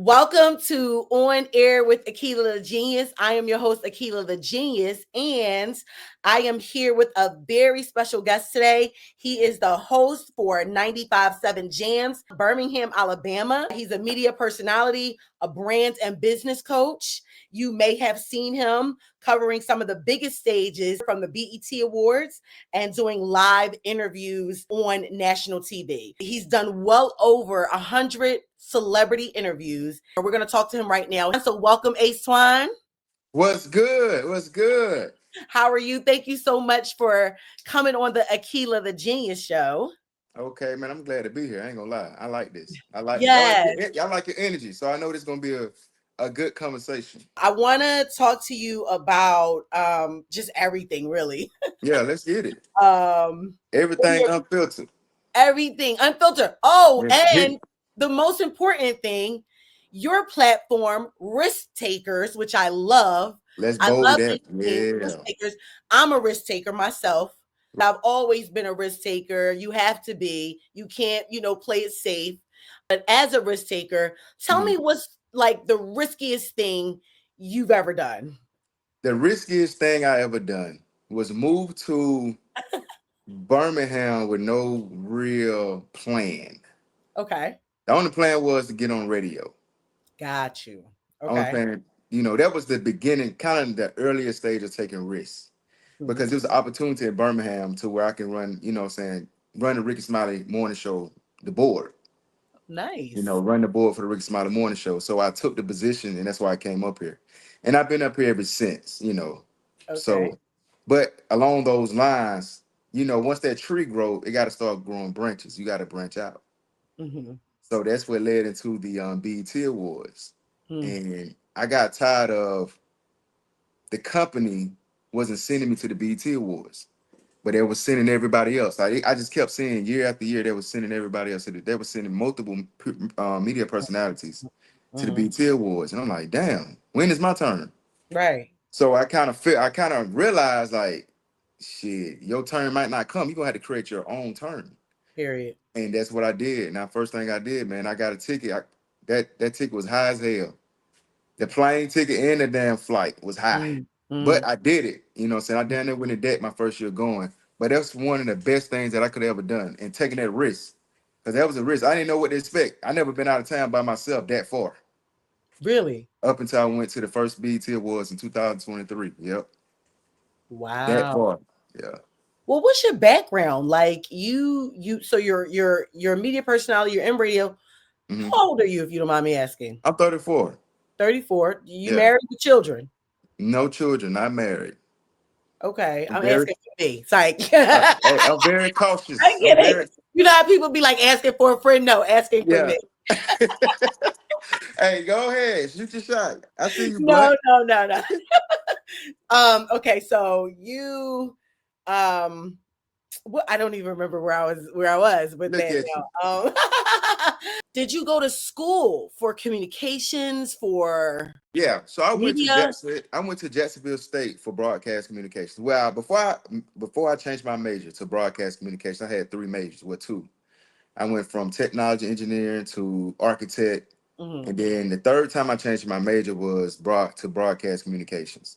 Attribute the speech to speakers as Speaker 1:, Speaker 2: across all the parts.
Speaker 1: Welcome to On Air with Akila the Genius. I am your host, Akila the Genius, and I am here with a very special guest today. He is the host for 95.7 Jams, Birmingham, Alabama. He's a media personality, a brand and business coach. You may have seen him covering some of the biggest stages from the BET Awards and doing live interviews on national TV. He's done well over 100 celebrity interviews. We're going to talk to him right now. So welcome, Ace Twon.
Speaker 2: What's good? What's good?
Speaker 1: How are you? Thank you so much for coming on the Akila the Genius show.
Speaker 2: Okay, man, I'm glad to be here. I ain't gonna lie. I like this.
Speaker 1: Yes.
Speaker 2: I like your energy. So I know this is gonna be a good conversation.
Speaker 1: I want to talk to you about just everything, really.
Speaker 2: Yeah, let's get it.
Speaker 1: um,
Speaker 2: Everything unfiltered.
Speaker 1: Everything unfiltered. Oh,
Speaker 2: Let's get
Speaker 1: and
Speaker 2: it.
Speaker 1: the most important thing, your platform, Risk Takers, which I love.
Speaker 2: Let's
Speaker 1: I
Speaker 2: bold
Speaker 1: love
Speaker 2: that.
Speaker 1: listening to risk
Speaker 2: Yeah.
Speaker 1: takers. I'm a risk taker myself. I've always been a risk taker. You have to be. You can't, play it safe. But as a risk taker, tell me
Speaker 2: Mhm.
Speaker 1: what's like the riskiest thing you've ever done.
Speaker 2: The riskiest thing I ever done was move to Birmingham with no real plan.
Speaker 1: Okay.
Speaker 2: The only plan was to get on radio.
Speaker 1: Got you.
Speaker 2: Only
Speaker 1: Okay.
Speaker 2: plan, that was the beginning, kind of the earliest stage of taking risks. Because
Speaker 1: Mhm.
Speaker 2: it was an opportunity in Birmingham to where I can run, run the Ricky Smiley morning show, the board,
Speaker 1: Nice.
Speaker 2: run the board for the Ricky Smiley morning show. So I took the position and that's why I came up here. And I've been up here ever since.
Speaker 1: Okay.
Speaker 2: So, but along those lines, once that tree grow, it got to start growing branches. You got to branch out.
Speaker 1: Hmm.
Speaker 2: So that's what led into the BET Awards. And I got tired of the company wasn't sending me to the BET Awards, but they were sending everybody else. I just kept seeing year after year they were sending everybody else. They were sending multiple media personalities to the
Speaker 1: Hmm.
Speaker 2: BET Awards, and I'm like, damn, when is my turn?
Speaker 1: Right.
Speaker 2: So I kind of realized like, shit, your turn might not come. You're gonna have to create your own turn,
Speaker 1: Period.
Speaker 2: and that's what I did. Now, first thing I did, man, I got a ticket. That ticket was high as hell. The plane ticket and the damn flight was high.
Speaker 1: Mm-hmm.
Speaker 2: But I did it. What I'm saying? I down there went in debt my first year going. But that's one of the best things that I could have ever done. And taking that risk. Because that was a risk. I didn't know what to expect. I never been out of town by myself that far.
Speaker 1: Really?
Speaker 2: Up until I went to the first BET Awards in 2023. Yep. That
Speaker 1: Wow.
Speaker 2: far. Yeah.
Speaker 1: Well, what's your background? Like so you're a media personality, you're in radio.
Speaker 2: Hmm.
Speaker 1: How old are you, if you don't mind me asking?
Speaker 2: I'm 34.
Speaker 1: 34. You
Speaker 2: Yeah.
Speaker 1: married with children?
Speaker 2: No children. Not married.
Speaker 1: Okay.
Speaker 2: I'm
Speaker 1: I'm
Speaker 2: very
Speaker 1: asking for me. It's like
Speaker 2: hey, I'm very
Speaker 1: I
Speaker 2: cautious.
Speaker 1: get it. You know how people be like asking for a friend? No, asking for
Speaker 2: Yeah.
Speaker 1: me.
Speaker 2: Hey, go ahead. Shoot your shot. I see you,
Speaker 1: No,
Speaker 2: blunt.
Speaker 1: no, no, no. Okay, so you um well, I don't even remember where I was, but
Speaker 2: Look
Speaker 1: then
Speaker 2: at you.
Speaker 1: did you go to school for communications for
Speaker 2: Yeah, so I went to
Speaker 1: media?
Speaker 2: Jackson. I went to Jacksonville State for broadcast communications. Well, before I changed my major to broadcast communications, I had three majors. Well, two. I went from technology engineering to architect,
Speaker 1: Hmm.
Speaker 2: and then the third time I changed my major was broadcast communications.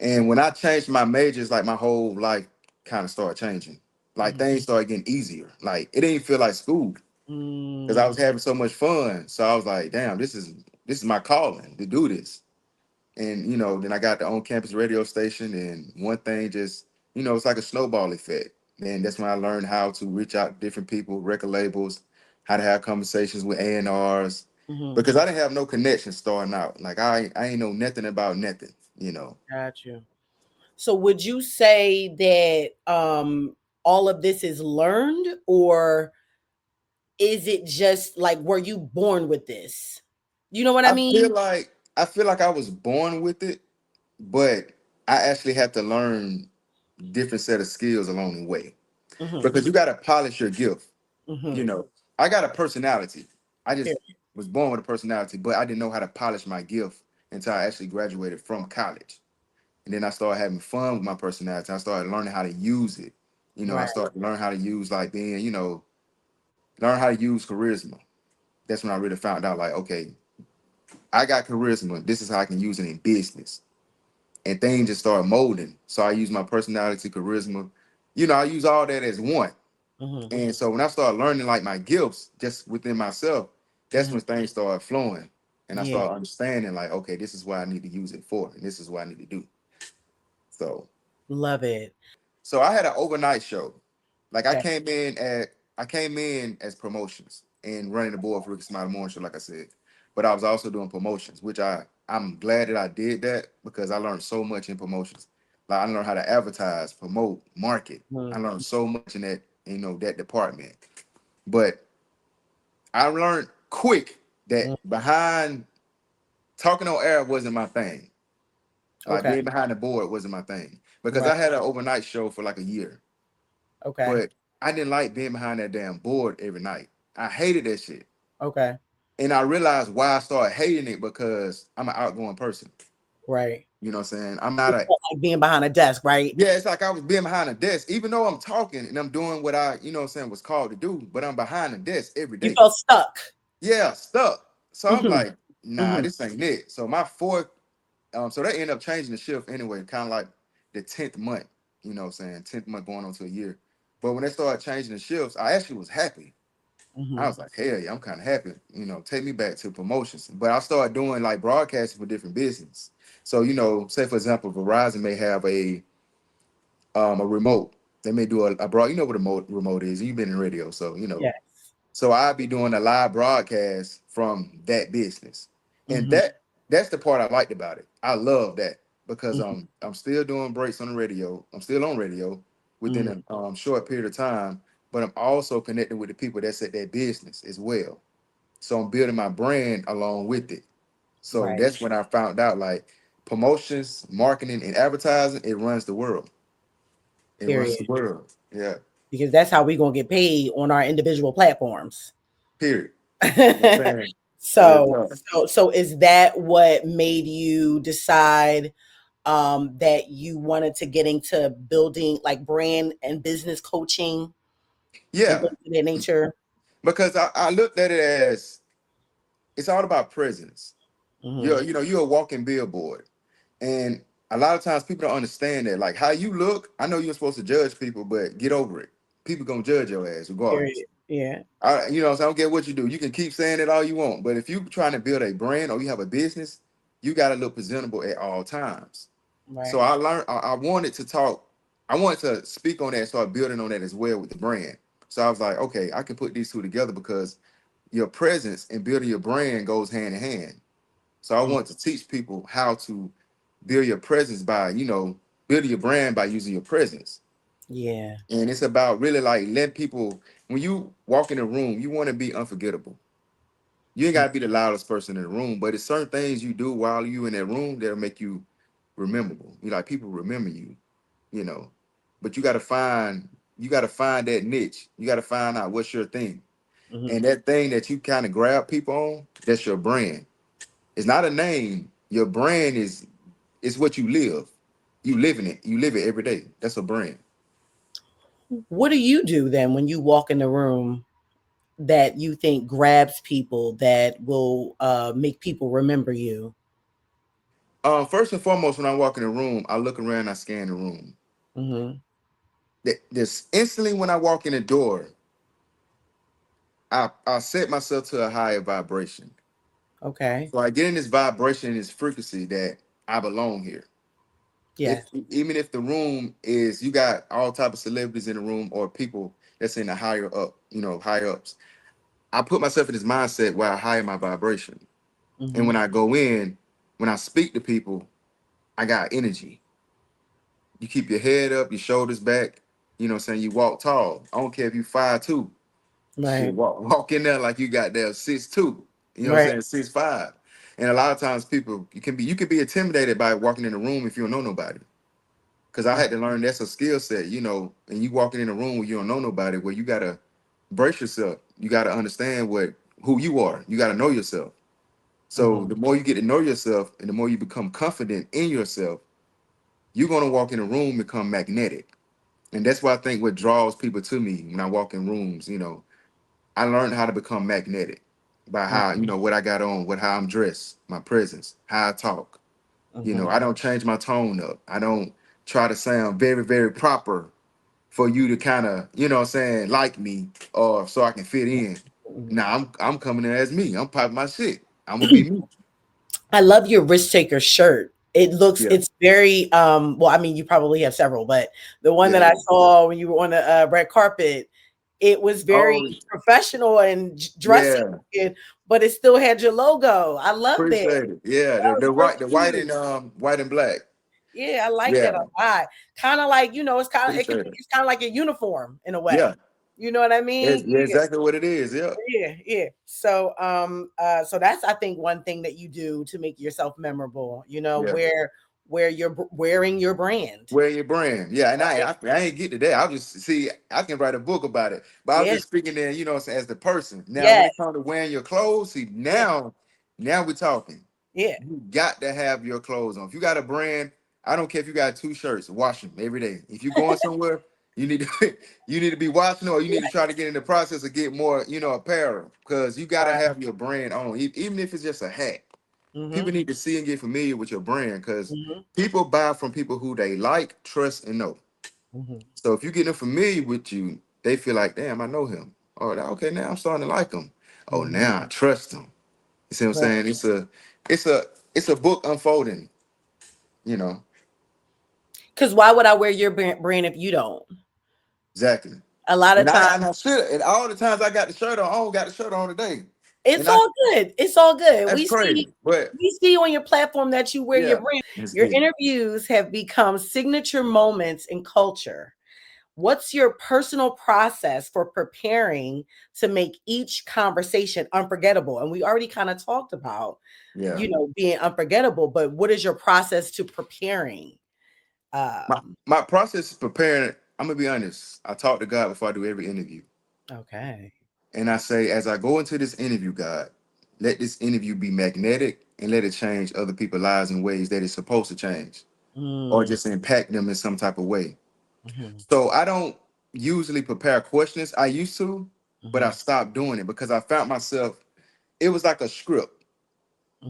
Speaker 2: And when I changed my majors, like my whole life kind of started changing. Like
Speaker 1: Hmm.
Speaker 2: things started getting easier. Like it didn't feel like school because I
Speaker 1: Mm,
Speaker 2: was having so much fun. So I was like, damn, this is my calling to do this. And then I got the on-campus radio station, and one thing just, it's like a snowball effect. And that's when I learned how to reach out to different people, record labels, how to have conversations with A&Rs,
Speaker 1: hmm.
Speaker 2: because I didn't have no connection starting out. Like I ain't know nothing about nothing.
Speaker 1: Got you. So would you say that all of this is learned, or is it just like were you born with this? You know what I
Speaker 2: I feel
Speaker 1: mean?
Speaker 2: like I feel like I was born with it, but I actually had to learn different set of skills along the way
Speaker 1: Hmm.
Speaker 2: because you got to polish your gift. you
Speaker 1: Hmm.
Speaker 2: know, I got a personality. I
Speaker 1: Yeah.
Speaker 2: just was born with a personality, but I didn't know how to polish my gift until I actually graduated from college. And then I started having fun with my personality. I started learning how to use it. I
Speaker 1: Right.
Speaker 2: started to learn how to use like being, learn how to use charisma. That's when I really found out like, okay, I got charisma. This is how I can use it in business. And things just start molding. So I use my personality, charisma. I use all that as one.
Speaker 1: Mm-hmm.
Speaker 2: And so when I started learning like my gifts just within myself, that's
Speaker 1: Mm-hmm.
Speaker 2: when things started flowing. And I
Speaker 1: Yeah.
Speaker 2: started understanding like, okay, this is what I need to use it for. And this is what I need to do. So
Speaker 1: Love it.
Speaker 2: I had an overnight show. Like
Speaker 1: Okay.
Speaker 2: I came in as promotions and running the board for Ricky Smiley Morning Show, like I said. But I was also doing promotions, which I'm glad that I did that because I learned so much in promotions. Like I learned how to advertise, promote, market. I
Speaker 1: Mm-hmm.
Speaker 2: learned so much in that, that department. But I learned quick that behind talking on air wasn't my thing. Like
Speaker 1: Okay.
Speaker 2: being behind the board wasn't my thing. Because
Speaker 1: Right.
Speaker 2: I had an overnight show for like a year.
Speaker 1: Okay.
Speaker 2: But I didn't like being behind that damn board every night. I hated that shit.
Speaker 1: Okay.
Speaker 2: And I realized why I started hating it because I'm an outgoing person.
Speaker 1: Right.
Speaker 2: You know what I'm saying? I'm not
Speaker 1: It's
Speaker 2: a
Speaker 1: not like being behind a desk, right?
Speaker 2: yeah, it's like I was being behind a desk, even though I'm talking and I'm doing what I, what I'm saying, was called to do, but I'm behind a desk every
Speaker 1: You
Speaker 2: day.
Speaker 1: felt stuck.
Speaker 2: Yeah, stuck. So I'm
Speaker 1: Mm-hmm.
Speaker 2: like, nah,
Speaker 1: Mm-hmm.
Speaker 2: this ain't it. So my fourth, so they ended up changing the shift anyway, kind of like the 10th month, you know what I'm saying, 10th month going on to a year. But when they started changing the shifts, I actually was happy. I
Speaker 1: Mm-hmm.
Speaker 2: was like, hell yeah, I'm kind of happy. Take me back to promotions. But I started doing like broadcasting for different business. So, say for example, Verizon may have a remote. They may do a broad, you know what a remote is. You've been in radio, so you know.
Speaker 1: Yes.
Speaker 2: So I'd be doing a live broadcast from that business. And
Speaker 1: Mm-hmm.
Speaker 2: that's the part I liked about it. I love that because
Speaker 1: Mm-hmm.
Speaker 2: I'm still doing breaks on the radio. I'm still on radio
Speaker 1: Mm-hmm.
Speaker 2: within a short period of time, but I'm also connecting with the people that's at that business as well. So I'm building my brand along with it. So
Speaker 1: Right.
Speaker 2: that's when I found out like promotions, marketing, and advertising, it runs the world. It runs the
Speaker 1: Period.
Speaker 2: world. Yeah.
Speaker 1: Because that's how we're gonna get paid on our individual platforms.
Speaker 2: Period. You know what I'm saying? Real
Speaker 1: so
Speaker 2: talk.
Speaker 1: so is that what made you decide that you wanted to get into building like brand and business coaching and
Speaker 2: Yeah.
Speaker 1: things of that nature?
Speaker 2: Because I looked at it as it's all about presence.
Speaker 1: Mm-hmm.
Speaker 2: You're a walking billboard. And a lot of times people don't understand that. Like how you look, I know you're supposed to judge people, but get over it. People gonna judge your ass regardless.
Speaker 1: Period. Yeah.
Speaker 2: So I don't care what you do. You can keep saying it all you want, but if you're trying to build a brand or you have a business, you got to look presentable at all times. So
Speaker 1: Right.
Speaker 2: I learned. I wanted to talk. I wanted to speak on that, and start building on that as well with the brand. So I was like, okay, I can put these two together because your presence and building your brand goes hand in hand. So I
Speaker 1: Mm.
Speaker 2: want to teach people how to build your presence by, building your brand by using your presence.
Speaker 1: Yeah.
Speaker 2: And it's about really like let people, when you walk in a room, you want to be unforgettable. You ain't
Speaker 1: Mm.
Speaker 2: gotta be the loudest person in the room, but it's certain things you do while you in that room that'll make you rememberable. You like people remember you, you know. But you gotta find that niche. You gotta find out what's your thing.
Speaker 1: Mm-hmm.
Speaker 2: And that thing that you kind of grab people on, that's your brand. It's not a name. Your brand is it's what you live. You live in it. You live it every day. That's a brand.
Speaker 1: What do you do then when you walk in the room that you think grabs people that will make people remember you?
Speaker 2: First and foremost, when I walk in the room, I look around, I scan the room.
Speaker 1: Mm-hmm.
Speaker 2: This instantly when I walk in the door, I set myself to a higher vibration.
Speaker 1: Okay.
Speaker 2: So I get in this vibration, this frequency that I belong here. If
Speaker 1: Yes.
Speaker 2: even if the room is you got all type of celebrities in the room or people that's in the higher up, higher ups. I put myself in this mindset where I higher my vibration. And
Speaker 1: Mm-hmm.
Speaker 2: when I go in, when I speak to people, I got energy. You keep your head up, your shoulders back, what I'm saying? You walk tall. I don't care if you 5'2". Shit,
Speaker 1: Right.
Speaker 2: walk in there like you got there 6'2". You know what
Speaker 1: Right.
Speaker 2: I'm saying? 6'5". And a lot of times people you can be intimidated by walking in the room if you don't know nobody. Cause I had to learn that's a skill set, and you walking in a room where you don't know nobody, where you gotta brace yourself. You gotta understand who you are. You gotta know yourself. So
Speaker 1: Mm-hmm.
Speaker 2: the more you get to know yourself and the more you become confident in yourself, you're gonna walk in a room and become magnetic. And that's why I think what draws people to me when I walk in rooms, I learned how to become magnetic. by how,
Speaker 1: Mhm.
Speaker 2: what I got on, how I'm dressed, my presence, how I talk.
Speaker 1: Mhm.
Speaker 2: I don't change my tone up. I don't try to sound very, very proper for you to kind of, what I'm saying, like me or so I can fit in.
Speaker 1: Mhm.
Speaker 2: Nah, I'm coming in as me. I'm popping my shit. I'm gonna be me.
Speaker 1: I love your risk taker shirt.
Speaker 2: Yeah,
Speaker 1: It's very well, I mean, you probably have several, but the one that
Speaker 2: yeah.
Speaker 1: I saw when you were on the red carpet, it was very
Speaker 2: Oh,
Speaker 1: professional and dressy
Speaker 2: yeah.
Speaker 1: looking, but it still had your logo. I love that.
Speaker 2: Appreciate it. Yeah,
Speaker 1: That was
Speaker 2: the
Speaker 1: so
Speaker 2: white
Speaker 1: cute.
Speaker 2: and white and black.
Speaker 1: Yeah, I like that
Speaker 2: Yeah,
Speaker 1: a lot. Kind of like,
Speaker 2: appreciate it.
Speaker 1: it's kind of like a uniform in a way.
Speaker 2: Yeah,
Speaker 1: You know what I mean?
Speaker 2: yeah,
Speaker 1: Yeah.
Speaker 2: exactly what it is. Yeah,
Speaker 1: Yeah, yeah. So so that's I think one thing that you do to make yourself memorable,
Speaker 2: yeah.
Speaker 1: where you're wearing your brand.
Speaker 2: Wear your brand. Yeah, and
Speaker 1: Right.
Speaker 2: I ain't get to that. I just see I can write a book about it. But I was
Speaker 1: Yeah.
Speaker 2: just speaking there, as the person. Now when
Speaker 1: Yes.
Speaker 2: it comes to wearing your clothes, see
Speaker 1: Yeah.
Speaker 2: now we're talking.
Speaker 1: Yeah.
Speaker 2: You got to have your clothes on. If you got a brand, I don't care if you got two shirts, wash them every day. If you're going somewhere, you need to you need to be washing or you need to try to get in the process of get more, apparel. Because you got to
Speaker 1: Right.
Speaker 2: have your brand on. Even if it's just a hat. People
Speaker 1: Mhm.
Speaker 2: need to see and get familiar with your brand because
Speaker 1: Mhm.
Speaker 2: people buy from people who they like, trust, and know.
Speaker 1: Mhm.
Speaker 2: So if you get them familiar with you, they feel like, damn, I know him. Oh, okay, now I'm starting to like him. Oh,
Speaker 1: Mhm.
Speaker 2: now I trust him. You see what I'm
Speaker 1: Right.
Speaker 2: saying? It's a it's a book unfolding, you know.
Speaker 1: Cuz why would I wear your brand if you don't?
Speaker 2: Exactly.
Speaker 1: A lot of
Speaker 2: And
Speaker 1: times
Speaker 2: I should and all the times I got the shirt on, I don't got the shirt on today.
Speaker 1: it's
Speaker 2: And I
Speaker 1: all good. It's all good.
Speaker 2: that's crazy. But
Speaker 1: We see on your platform that you wear your
Speaker 2: yeah,
Speaker 1: brand.
Speaker 2: it's
Speaker 1: Your
Speaker 2: me.
Speaker 1: interviews have become signature moments in culture. What's your personal process for preparing to make each conversation unforgettable? And we already kind of talked about,
Speaker 2: Yeah.
Speaker 1: being unforgettable, but what is your process to preparing?
Speaker 2: My
Speaker 1: Um,
Speaker 2: my process is preparing. I'm gonna be honest. I talk to God before I do every interview.
Speaker 1: okay.
Speaker 2: And I say, as I go into this interview, God, let this interview be magnetic and let it change other people's lives in ways that it's supposed to change or
Speaker 1: Mm,
Speaker 2: just impact them in some type of way.
Speaker 1: mhm,
Speaker 2: So I don't usually prepare questions. I used to, but I
Speaker 1: mhm,
Speaker 2: stopped doing it because I found myself, it was like a script.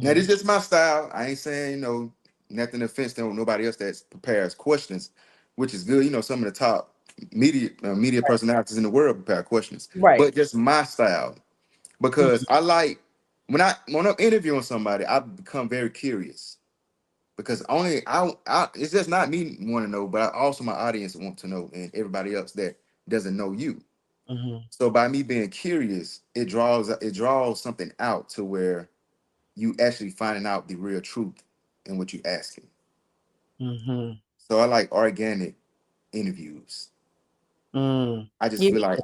Speaker 2: Now, this
Speaker 1: mhm.
Speaker 2: is just my style. I ain't saying, nothing offense to nobody else that prepares questions, which is good. Some of the top media personalities in the world prepare questions,
Speaker 1: Right.
Speaker 2: but just my style because
Speaker 1: Mhm,
Speaker 2: I like when I'm interviewing somebody, I become very curious because only it's just not me want to know, but also my audience want to know and everybody else that doesn't know you.
Speaker 1: mhm,
Speaker 2: So by me being curious, it draws something out to where you actually finding out the real truth in what you asking.
Speaker 1: mhm.
Speaker 2: So I like organic interviews.
Speaker 1: Mm.
Speaker 2: I just
Speaker 1: Yeah,
Speaker 2: feel like,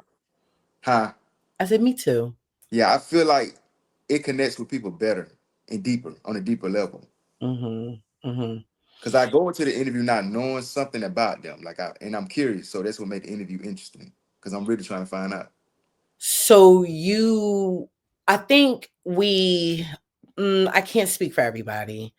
Speaker 2: huh?
Speaker 1: I said me too.
Speaker 2: Yeah, I feel like it connects with people better and deeper on a deeper level.
Speaker 1: Mhm, mhm.
Speaker 2: Cause I go into the interview not knowing something about them, and I'm curious, so that's what make the interview interesting. Cause I'm really trying to find out.
Speaker 1: So I think I can't speak for everybody,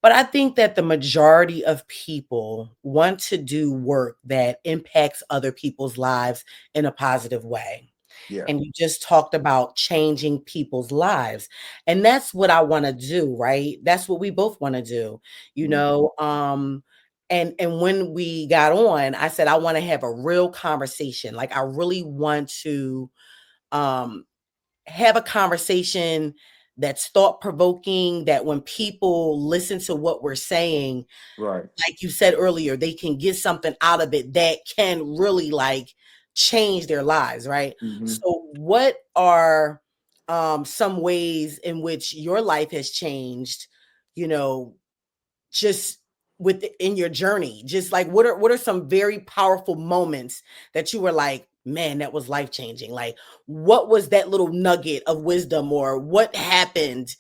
Speaker 1: but I think that the majority of people want to do work that impacts other people's lives in a positive way.
Speaker 2: Yeah.
Speaker 1: And you just talked about changing people's lives. And that's what I want to do, right? That's what we both want to do. You
Speaker 2: Mhm.
Speaker 1: know, and when we got on, I said I want to have a real conversation. Like I really want to um have a conversation that's thought provoking, that when people listen to what we're saying,
Speaker 2: Right.
Speaker 1: like you said earlier, they can get something out of it that can really like change their lives, right?
Speaker 2: Hmm.
Speaker 1: So what are some ways in which your life has changed, you know, just within your journey? Just like what are some very powerful moments that you were like, man, that was life changing? Like what was that little nugget of wisdom, or what happened,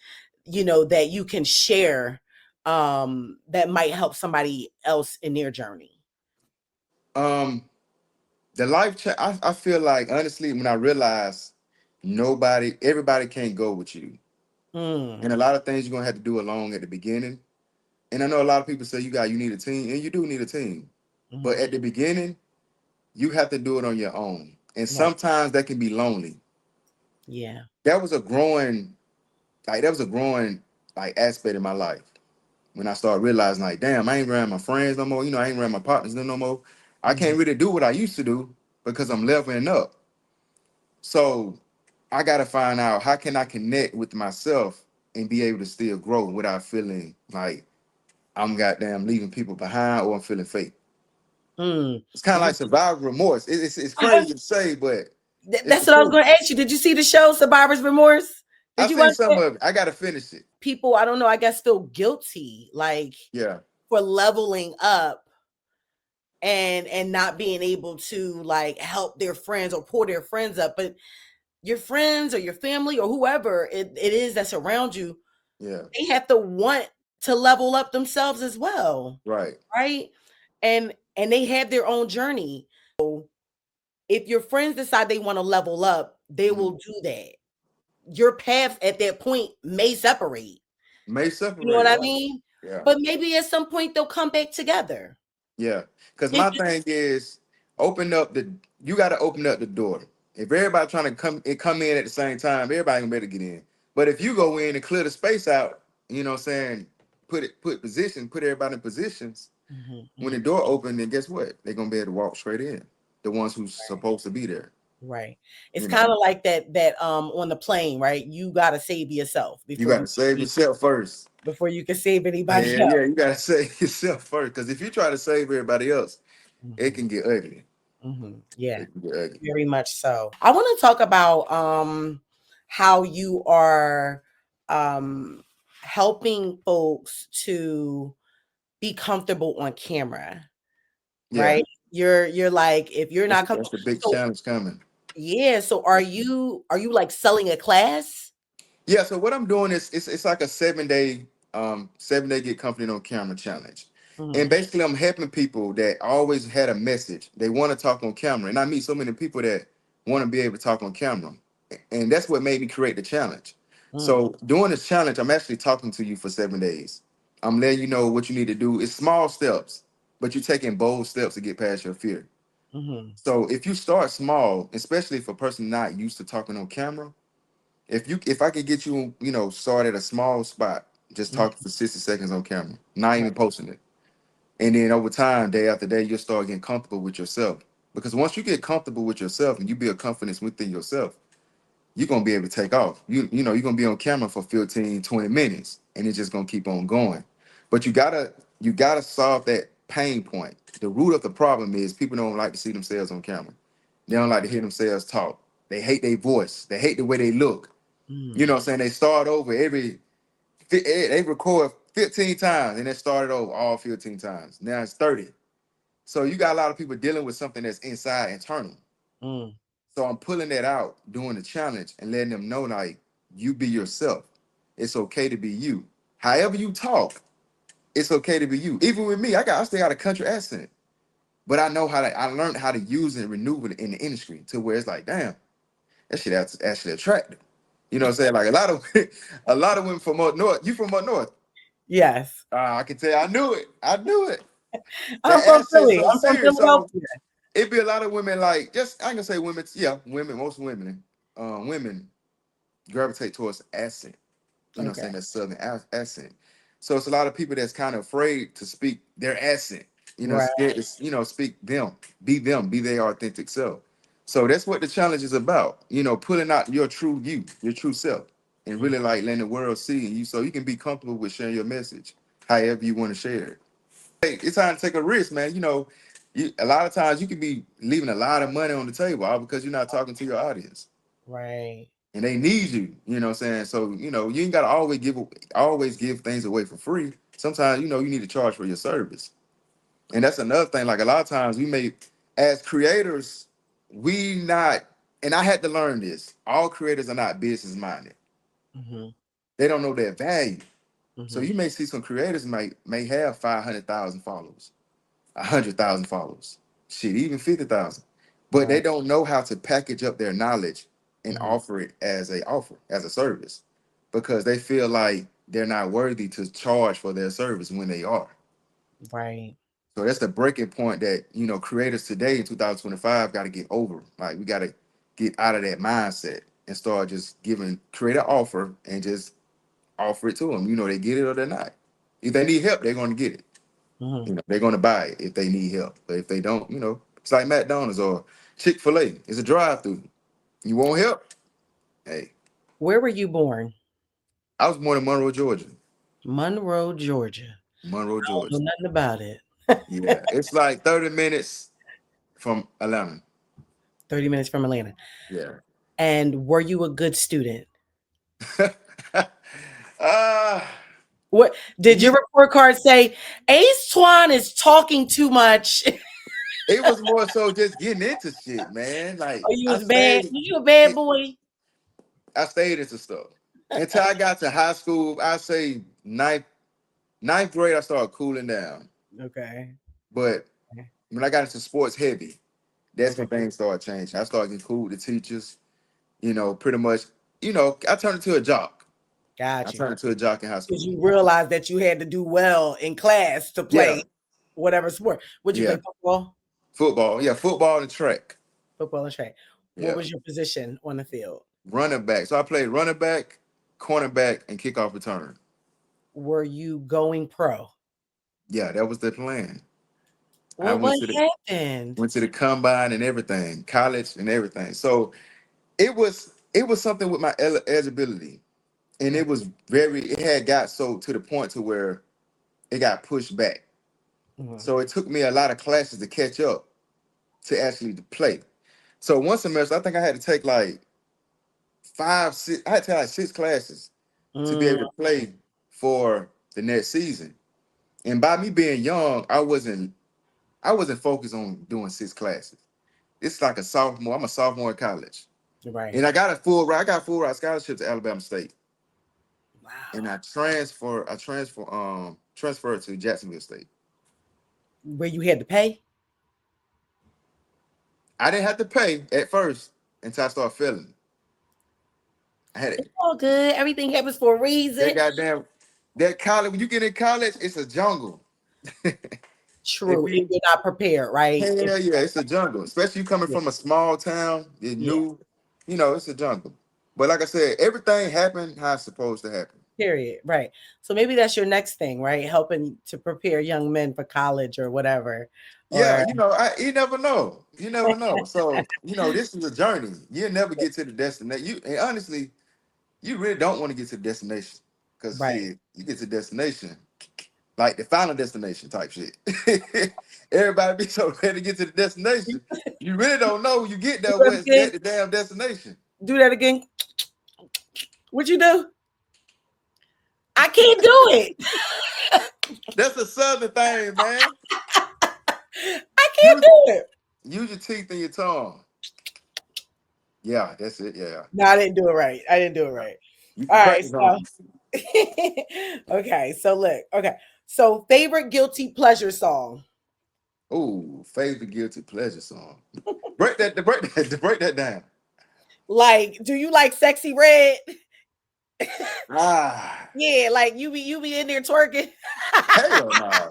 Speaker 1: that you can share that might help somebody else in their journey?
Speaker 2: Um, the I feel like honestly, when I realized everybody can't go with you,
Speaker 1: Mm,
Speaker 2: and a lot of things you're gonna have to do alone at the beginning. And I know a lot of people say you need a team, and you do need a team, but
Speaker 1: mhm,
Speaker 2: at the beginning, you have to do it on your own, and
Speaker 1: right.
Speaker 2: sometimes that can be lonely.
Speaker 1: Yeah.
Speaker 2: That was a growing, that was a growing like aspect in my life when I started realizing like, damn, I ain't around my friends no more. I ain't around my partners no more. I
Speaker 1: Mhm.
Speaker 2: can't really do what I used to do because I'm leveling up. So I gotta find out how can I connect with myself and be able to still grow without feeling like I'm goddamn leaving people behind or I'm feeling fake.
Speaker 1: Mm.
Speaker 2: It's kind of
Speaker 1: You-
Speaker 2: like survivor remorse. It's crazy to say, but it's the
Speaker 1: That's what I was
Speaker 2: truth.
Speaker 1: going to ask you. Did you see the show Survivor's Remorse?
Speaker 2: I
Speaker 1: Did you
Speaker 2: seen
Speaker 1: watch
Speaker 2: some
Speaker 1: it?
Speaker 2: of it. I gotta finish it.
Speaker 1: People, I don't know, I guess feel guilty like
Speaker 2: Yeah,
Speaker 1: for leveling up and not being able to like help their friends or pull their friends up. But your friends or your family or whoever it is that's around you,
Speaker 2: yeah,
Speaker 1: they have to want to level up themselves as well,
Speaker 2: right.
Speaker 1: right? And they have their own journey. If your friends decide they want to level up, they will
Speaker 2: Mhm.
Speaker 1: do that. Your paths at that point may separate.
Speaker 2: May
Speaker 1: You know what
Speaker 2: separate,
Speaker 1: I
Speaker 2: right?
Speaker 1: mean?
Speaker 2: Yeah.
Speaker 1: But maybe at some point they'll come back together.
Speaker 2: Yeah, because
Speaker 1: It
Speaker 2: my
Speaker 1: just
Speaker 2: thing is open up the. You got to open up the door. If everybody trying to come in at the same time, everybody gonna better get in. But if you go in and clear the space out, what I'm saying, put everybody in positions.
Speaker 1: Mhm,
Speaker 2: When the
Speaker 1: mhm.
Speaker 2: door open, then guess what? They're gonna be able to walk straight in. The ones who's supposed to be there.
Speaker 1: Right. It's
Speaker 2: You know,
Speaker 1: kind of like that on the plane, right? You got to save yourself
Speaker 2: you got to save yourself first.
Speaker 1: before you can save anybody
Speaker 2: Yeah,
Speaker 1: else.
Speaker 2: yeah, you got to save yourself first. Because if you try to save everybody else, it
Speaker 1: Mhm,
Speaker 2: can get ugly.
Speaker 1: mhm. Yeah,
Speaker 2: It can get ugly.
Speaker 1: very much so. I want to talk about how you are um helping folks to be comfortable on camera,
Speaker 2: Yeah,
Speaker 1: right? You're like if you're not
Speaker 2: that's
Speaker 1: comfortable.
Speaker 2: the big
Speaker 1: So
Speaker 2: challenge coming.
Speaker 1: yeah, so are you like selling a class?
Speaker 2: Yeah, so what I'm doing is it's like a 7 day 7 day get confident on camera challenge. And
Speaker 1: Mhm,
Speaker 2: basically I'm helping people that always had a message. They want to talk on camera. And I meet so many people that want to be able to talk on camera. And that's what made me create the challenge.
Speaker 1: mhm,
Speaker 2: So doing this challenge, I'm actually talking to you for 7 days. I'm letting you know what you need to do. It's small steps, but you're taking bold steps to get past your fear.
Speaker 1: mhm,
Speaker 2: So if you start small, especially for a person not used to talking on camera, if I could get you, start at a small spot, just
Speaker 1: mhm.
Speaker 2: talking for 60 seconds on camera, not
Speaker 1: Right.
Speaker 2: even posting it. And then over time, day after day, you'll start getting comfortable with yourself. Because once you get comfortable with yourself and you build confidence within yourself, you're gonna be able to take off. You're gonna be on camera for 15, 20 minutes, and it's just gonna keep on going. But you gotta solve that pain point. The root of the problem is people don't like to see themselves on camera. They don't
Speaker 1: Right.
Speaker 2: like to hear themselves talk. They hate their voice. They hate the way they look. You know
Speaker 1: Mm,
Speaker 2: what I'm saying? They start over they record 15 times and then started over all 15 times. Now it's 30. So you got a lot of people dealing with something that's inside internal.
Speaker 1: mm,
Speaker 2: So I'm pulling that out, doing the challenge and letting them know like you be yourself. It's okay to be you. However you talk, it's okay to be you. Even with me, I still got a country accent. But I learned how to use it and maneuver it in the industry to where it's like, damn, that shit that's actually attractive. You know what I'm saying? Like a lot of a lot of women from up north. You from up north?
Speaker 1: yes.
Speaker 2: I can tell. I knew it. I knew it.
Speaker 1: I'm
Speaker 2: That
Speaker 1: from
Speaker 2: accent
Speaker 1: Philly.
Speaker 2: so
Speaker 1: I'm from
Speaker 2: serious. So
Speaker 1: Philadelphia.
Speaker 2: it'd be a lot of women like just I can say women. Yeah, women. Most women gravitate towards accent. You know what I'm
Speaker 1: Okay.
Speaker 2: saying? That southern accent. So it's a lot of people that's kind of afraid to speak their accent.
Speaker 1: Right.
Speaker 2: Scared to speak them, be their authentic self. So that's what the challenge is about. Pulling out your true you, your true self, and
Speaker 1: Mm,
Speaker 2: really like letting the world see you, so you can be comfortable with sharing your message, however you want to share it. Hey, it's time to take a risk, man. A lot of times you could be leaving a lot of money on the table all because you're not talking to your audience
Speaker 1: right.
Speaker 2: and they need you. You know what I'm saying? So, you ain't gotta always give things away for free. Sometimes, you need to charge for your service. And that's another thing. Like a lot of times we may, as creators, we not, and I had to learn this. All creators are not business minded.
Speaker 1: Hmm.
Speaker 2: They don't know their value. So
Speaker 1: Hmm.
Speaker 2: you may see some creators may have 500,000 followers, 100,000 followers, shit, even 50,000, but
Speaker 1: Right.
Speaker 2: they don't know how to package up their knowledge and
Speaker 1: Hmm.
Speaker 2: offer it as a service, because they feel like they're not worthy to charge for their service when they are.
Speaker 1: Right.
Speaker 2: So that's the breaking point that creators today in 2025 got to get over. Like we got to get out of that mindset. and start just create an offer and just offer it to them. You know, they get it or they're not. If they need help, they're going to get it.
Speaker 1: Mm-hmm.
Speaker 2: You know, they're going to buy it if they need help. But if they don't, you know, it's like McDonald's or Chick-fil-A. It's a drive-through. You want help? Hey,
Speaker 1: Where were you born?
Speaker 2: I was born in Monroe, Georgia.
Speaker 1: Monroe, Georgia.
Speaker 2: Monroe,
Speaker 1: I don't
Speaker 2: Georgia.
Speaker 1: know nothing about it.
Speaker 2: Yeah, it's like 30 minutes from Atlanta.
Speaker 1: 30 minutes from Atlanta.
Speaker 2: Yeah.
Speaker 1: And were you a good student?
Speaker 2: uh,
Speaker 1: What did
Speaker 2: yeah,
Speaker 1: your report card say? Ace Twon is talking too much.
Speaker 2: it was more so just getting into shit, man. Like
Speaker 1: Oh, you was bad. You a bad
Speaker 2: it,
Speaker 1: boy?
Speaker 2: I stayed into stuff until I got to high school. I say ninth grade, I started cooling down.
Speaker 1: Okay.
Speaker 2: But when I got into sports heavy, that's
Speaker 1: Okay.
Speaker 2: when things started changing. I started getting cool with the teachers. You know, pretty much. You know, I turned into a jock. I
Speaker 1: Got you.
Speaker 2: turned into a jock in high
Speaker 1: Because
Speaker 2: school.
Speaker 1: you realized that you had to do well in class to
Speaker 2: Yeah,
Speaker 1: play whatever sport. Would you
Speaker 2: yeah.
Speaker 1: play football?
Speaker 2: Football, yeah, football and track.
Speaker 1: Football and track. What
Speaker 2: Yeah,
Speaker 1: was your position on the field?
Speaker 2: running back. So I played running back, cornerback, and kickoff return.
Speaker 1: Were you going pro?
Speaker 2: Yeah, that was the plan. I
Speaker 1: Well, what happened?
Speaker 2: went to the combine and everything, college and everything. So it was something with my eligibility, and
Speaker 1: Mm,
Speaker 2: it had got so to the point to where it got pushed back.
Speaker 1: mhm,
Speaker 2: So it took me a lot of classes to catch up to actually play. So one semester, I think I had to take like five, six. I had to take like six classes to be
Speaker 1: mm,
Speaker 2: able to play for the next season. And by me being young, I wasn't focused on doing six classes. It's like a sophomore. I'm a sophomore in college,
Speaker 1: right.
Speaker 2: and I got full ride scholarship to Alabama State, and
Speaker 1: Wow.
Speaker 2: transferred to Jacksonville State.
Speaker 1: Where you had to pay?
Speaker 2: I didn't have to pay at first until I started feeling. I had
Speaker 1: It's
Speaker 2: it.
Speaker 1: all good. Everything happens for a reason.
Speaker 2: That goddamn that college. When you get in college, it's a jungle. If
Speaker 1: True. If
Speaker 2: you
Speaker 1: you're not prepared, right? If,
Speaker 2: hell yeah, it's a jungle. Especially you coming
Speaker 1: yeah,
Speaker 2: from a small town, it's
Speaker 1: yeah.
Speaker 2: new. You know, it's a jungle. But like I said, everything happened how it's supposed to happen.
Speaker 1: Period. Right. So maybe that's your next thing, right? Helping to prepare young men for college or whatever.
Speaker 2: Yeah,
Speaker 1: Or
Speaker 2: you know, you never know. You never know. So, you know, this is a journey. You'll never get to the destination. And honestly, you really don't want to get to the destination. Because
Speaker 1: right.
Speaker 2: shit, you get to the destination, like the final destination type shit. Everybody be so ready to get to the destination. You really don't know when you get
Speaker 1: Do
Speaker 2: there
Speaker 1: that
Speaker 2: what's
Speaker 1: again.
Speaker 2: at the damn destination.
Speaker 1: Do that again. What you do? I can't do it.
Speaker 2: That's a southern thing, man.
Speaker 1: I can't
Speaker 2: Use,
Speaker 1: do it.
Speaker 2: use your teeth and your tongue. Yeah, that's it. Yeah.
Speaker 1: No, I didn't do it right. I didn't do it right.
Speaker 2: You
Speaker 1: All
Speaker 2: can
Speaker 1: right.
Speaker 2: practice
Speaker 1: So
Speaker 2: on
Speaker 1: okay. So look. Okay. So favorite guilty pleasure song.
Speaker 2: oh, favorite guilty pleasure song. Break that down.
Speaker 1: Like, do you like Sexy Red?
Speaker 2: Ah,
Speaker 1: Yeah, like you be in there twerking.
Speaker 2: hell no.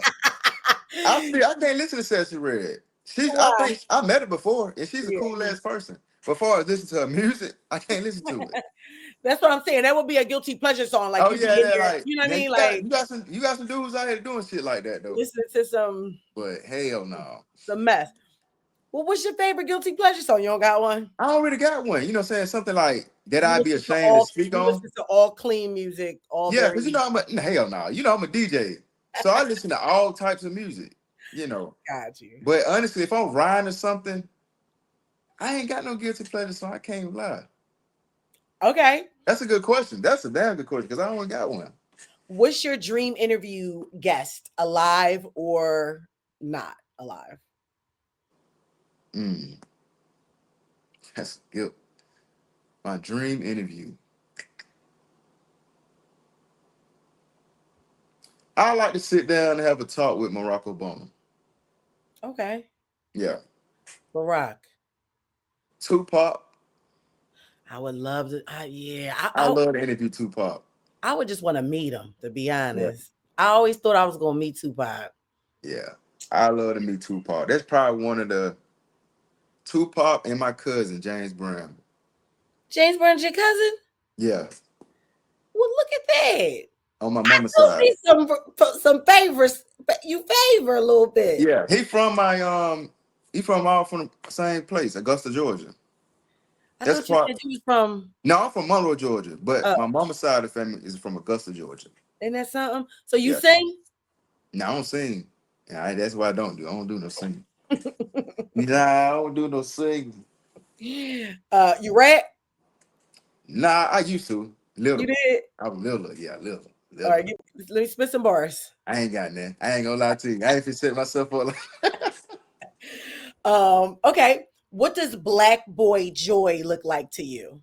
Speaker 2: I can't listen to Sassy Red. I
Speaker 1: Why?
Speaker 2: think I met her before, and she's a
Speaker 1: Yeah.
Speaker 2: cool ass person. Before I listen to her music, I can't listen to it.
Speaker 1: That's what I'm saying. That would be a guilty pleasure song. Like
Speaker 2: Oh
Speaker 1: you be
Speaker 2: yeah,
Speaker 1: in
Speaker 2: yeah,
Speaker 1: there,
Speaker 2: like
Speaker 1: you know what I
Speaker 2: now
Speaker 1: mean? Like
Speaker 2: you got some dudes out here doing shit like that though.
Speaker 1: listening to some
Speaker 2: But hell no.
Speaker 1: mess. Well, what's your favorite guilty pleasure song? You don't got one?
Speaker 2: I already got one. You know what I'm saying? Something like that
Speaker 1: You
Speaker 2: I'd be
Speaker 1: listen to
Speaker 2: ashamed to
Speaker 1: all
Speaker 2: speak
Speaker 1: you
Speaker 2: on.
Speaker 1: listen to all clean music, all
Speaker 2: Yeah, because
Speaker 1: very
Speaker 2: hell no. I'm a DJ. So I listen to all types of music, you know.
Speaker 1: got you.
Speaker 2: But honestly, if I'm riding or something, I ain't got no guilty pleasure, so I can't even lie.
Speaker 1: Okay.
Speaker 2: That's a good question. That's a damn good question because I don't got one.
Speaker 1: What's your dream interview guest? Alive or not alive?
Speaker 2: Mm, that's good. My dream interview. I like to sit down and have a talk with Barack Obama.
Speaker 1: Okay.
Speaker 2: Yeah.
Speaker 1: Barack.
Speaker 2: Tupac.
Speaker 1: I would love to. Yeah,
Speaker 2: I love to interview Tupac.
Speaker 1: I would just want to meet him. To be
Speaker 2: Yeah.
Speaker 1: honest, I always thought I was gonna meet Tupac.
Speaker 2: Yeah. I love to meet Tupac. That's probably one of the Tupac and my cousin James Brown.
Speaker 1: James Brown's your cousin?
Speaker 2: Yeah,
Speaker 1: Well, look at that.
Speaker 2: on my
Speaker 1: I
Speaker 2: mama's
Speaker 1: do
Speaker 2: side.
Speaker 1: see some favors. You favor a little bit.
Speaker 2: Yeah, he from all from the same place, Augusta, Georgia.
Speaker 1: I
Speaker 2: That's
Speaker 1: thought you
Speaker 2: part.
Speaker 1: said you was from.
Speaker 2: No, I'm from Monroe, Georgia, but
Speaker 1: Oh,
Speaker 2: my mama's side of the family is from Augusta, Georgia.
Speaker 1: ain't that something? So you
Speaker 2: Yeah.
Speaker 1: sing?
Speaker 2: Now I don't sing. That's what I don't do. I don't do no singing. Nah, I don't do no singing.
Speaker 1: You rap?
Speaker 2: Nah, I used to.
Speaker 1: You
Speaker 2: Little.
Speaker 1: did?
Speaker 2: I was little, yeah,
Speaker 1: All
Speaker 2: little.
Speaker 1: right, let me spit some bars.
Speaker 2: I ain't got nothing. I ain't gonna lie to you. I ain't finna set myself up like
Speaker 1: Okay. What does black boy joy look like to you?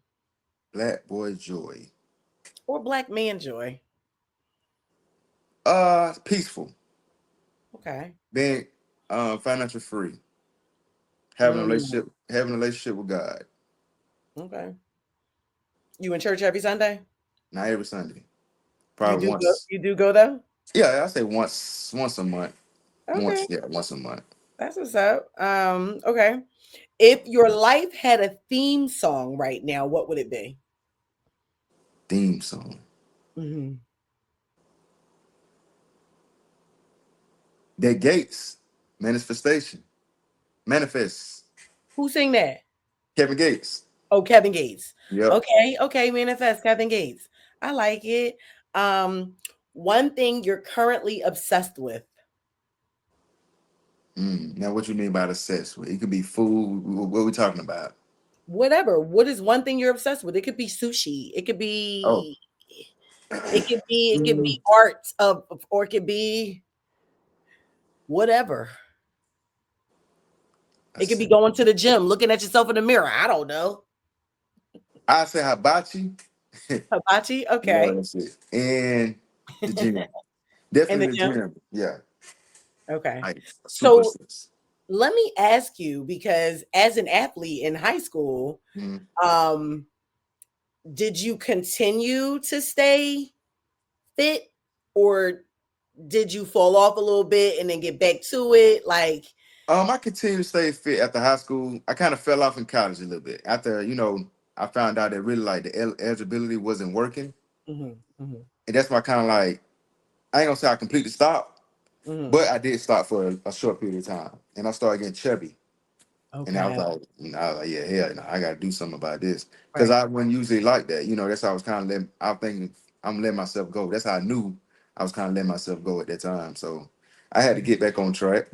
Speaker 2: Black Boy Joy.
Speaker 1: Or black man joy?
Speaker 2: Peaceful.
Speaker 1: Okay.
Speaker 2: Being financial free.
Speaker 1: Mm,
Speaker 2: Having a relationship with God.
Speaker 1: okay. You in church every Sunday?
Speaker 2: Not every Sunday.
Speaker 1: You
Speaker 2: Probably
Speaker 1: do go.
Speaker 2: once.
Speaker 1: You do go though.
Speaker 2: Yeah, I say once a month.
Speaker 1: Okay,
Speaker 2: Once a month.
Speaker 1: that's what's up. Okay. If your life had a theme song right now, what would it be?
Speaker 2: Theme song.
Speaker 1: Hmm.
Speaker 2: That Gates. Manifestation. Manifest.
Speaker 1: Who sing that?
Speaker 2: Kevin Gates.
Speaker 1: Oh, Kevin Gates.
Speaker 2: Yep.
Speaker 1: Okay, okay, manifest Kevin Gates. I like it. Um, one thing you're currently obsessed with.
Speaker 2: Now, what you mean by the sex? It could be food. What we talking about?
Speaker 1: Whatever. What is one thing you're obsessed with? It could be sushi.
Speaker 2: Oh,
Speaker 1: It could
Speaker 2: Mm,
Speaker 1: be art or it could be whatever.
Speaker 2: I
Speaker 1: It could be
Speaker 2: say,
Speaker 1: going to the gym, looking at yourself in the mirror. I don't know.
Speaker 2: I say hibachi.
Speaker 1: Hibachi,
Speaker 2: Yeah,
Speaker 1: okay.
Speaker 2: that's it. And the gym.
Speaker 1: In the
Speaker 2: Definitely the
Speaker 1: gym,
Speaker 2: gym. Yeah.
Speaker 1: okay.
Speaker 2: Like super
Speaker 1: So
Speaker 2: sense.
Speaker 1: let me ask you, because as an athlete in high school,
Speaker 2: Mm.
Speaker 1: um, did you continue to stay fit, or did you fall off a little bit and then get back to it? Like,
Speaker 2: I continued to stay fit after high school. I kind of fell off in college a little bit. After, I found out that really like the eligibility wasn't working.
Speaker 1: mhm, mhm,
Speaker 2: And that's my kind of like, I ain't gonna say I completely stopped,
Speaker 1: mhm.
Speaker 2: but I did stop for a short period of time. And I started getting chubby. And
Speaker 1: Okay,
Speaker 2: I was like, yeah, hell, no, I gotta do something about this. Cause
Speaker 1: right.
Speaker 2: I wasn't usually like that. That's how I was kind of I'm thinking I'm letting myself go. That's how I knew I was kind of letting myself go at that time. So I had to get back on track.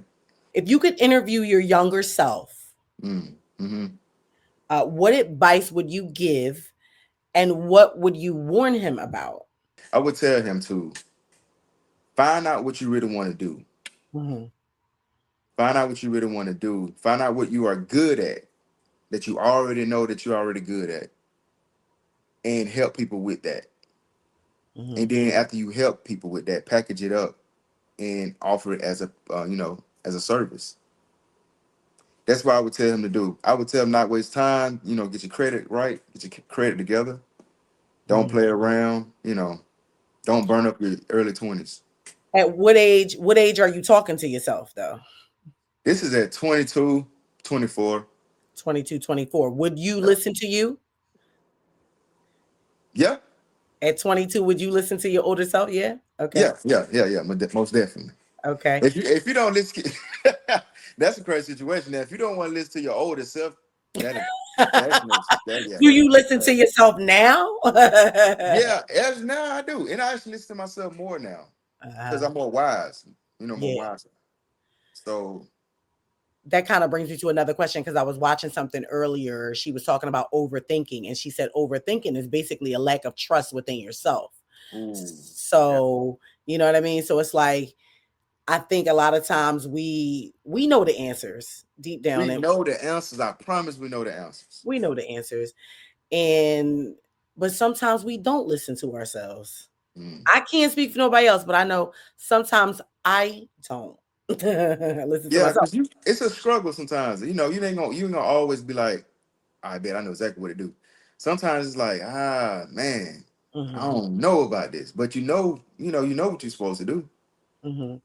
Speaker 1: If you could interview your younger self,
Speaker 2: Mm-hmm.
Speaker 1: what advice would you give, and what would you warn him about?
Speaker 2: I would tell him to find out what you really want to do.
Speaker 1: Mhm,
Speaker 2: Find out what you really want to do. Find out what you are good at, that you already know that you're already good at, and help people with that. And
Speaker 1: mhm,
Speaker 2: then after you help people with that, package it up and offer it as as a service. That's what I would tell him to do. I would tell him not waste time. Get your credit right, get your credit together. Don't
Speaker 1: mhm.
Speaker 2: play around. Don't burn up your early 20s.
Speaker 1: At what age? What age are you talking to yourself though?
Speaker 2: This is at 22, 24.
Speaker 1: 22, 24. Would you listen to you
Speaker 2: Yeah,
Speaker 1: at 22? Would you listen to your older self? Yeah. Okay.
Speaker 2: yeah. Most definitely.
Speaker 1: Okay.
Speaker 2: If you don't listen, that's a crazy situation. Now, if you don't want to listen to your older self, that that's
Speaker 1: Do
Speaker 2: that
Speaker 1: you
Speaker 2: makes
Speaker 1: listen to
Speaker 2: sense.
Speaker 1: yourself now?
Speaker 2: Yeah, as now I do, and I actually listen to myself more now because
Speaker 1: uh,
Speaker 2: I'm more wise. More
Speaker 1: yeah.
Speaker 2: wise. So,
Speaker 1: That kind of brings me to another question, because I was watching something earlier. She was talking about overthinking, and she said overthinking is basically a lack of trust within yourself.
Speaker 2: ooh, yeah.
Speaker 1: So, you know what I mean? So it's like, I think a lot of times we know the answers deep down,
Speaker 2: We
Speaker 1: and
Speaker 2: know the answers. I promise we know the answers.
Speaker 1: we know the answers. And but sometimes we don't listen to ourselves.
Speaker 2: Mm.
Speaker 1: I can't speak for nobody else, but I know sometimes I don't listen to
Speaker 2: Yeah,
Speaker 1: myself.
Speaker 2: because it's a struggle sometimes. You ain't gonna always be like, I bet I know exactly what to do. Sometimes it's like, man, I
Speaker 1: Hmm.
Speaker 2: don't know about this, but you know what you're supposed to do.
Speaker 1: Hmm.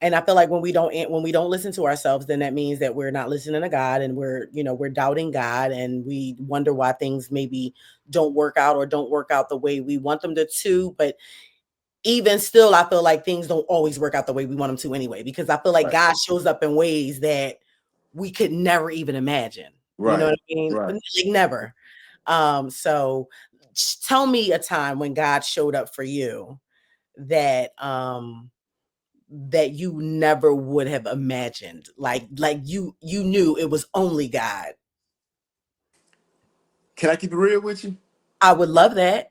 Speaker 1: And I feel like when we don't listen to ourselves, then that means that we're not listening to God, and we're doubting God, and we wonder why things maybe don't work out or don't work out the way we want them to. But even still, I feel like things don't always work out the way we want them to anyway, because I feel like
Speaker 2: Right.
Speaker 1: God shows up in ways that we could never even imagine. You know
Speaker 2: Right.
Speaker 1: what I mean?
Speaker 2: Right.
Speaker 1: Like never. So tell me a time when God showed up for you that that you never would have imagined. Like you knew it was only God.
Speaker 2: Can I keep it real with you?
Speaker 1: I would love that.